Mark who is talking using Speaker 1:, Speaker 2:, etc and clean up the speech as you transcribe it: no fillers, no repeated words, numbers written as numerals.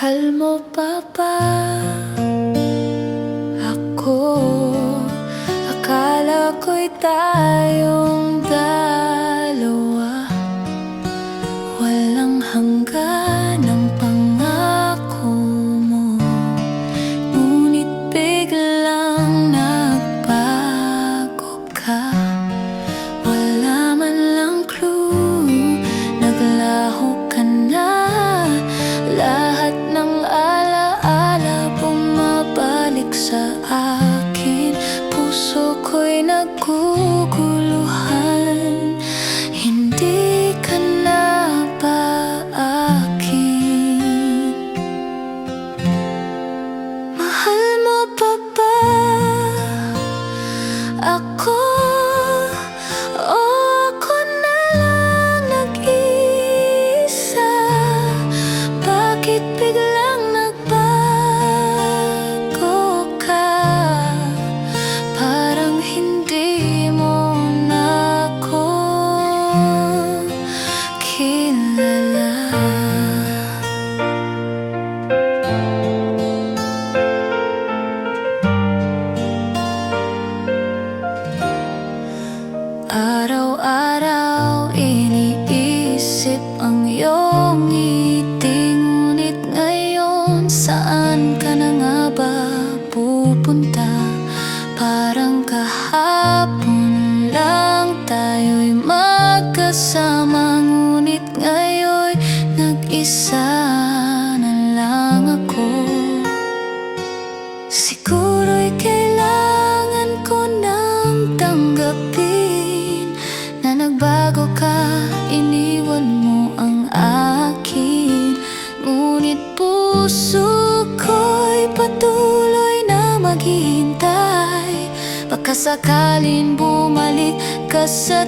Speaker 1: Mahal mo pa ba ako? Akala ko'y tayong dalawa, walang hanggan ang pangako mo. Ngunit biglang nagbago ka, wala man lang clue, naglaho ka na. Lahat ng alaala bumabalik sa akin, puso ko'y naguguluhan. Hindi ka na ba akin? Mahal mo pa ba ako? O ako na lang nag-iisa? Bakit biglang nagbago ka? Parang hindi mo na ako kilala. Araw-araw iniisip ang iyong ngiti, ngunit ngayon saan ka na nga ba pupunta? Parang kahapon lang tayo'y magkasama, ngunit ngayon nag-isa na lang ako. Siguro'y kailangan ko nang tanggapin na nagbago ka, iniwan mo ang akin. Ngunit puso ko'y patuloy na maghihintay, baka sakaling bumalik ka sa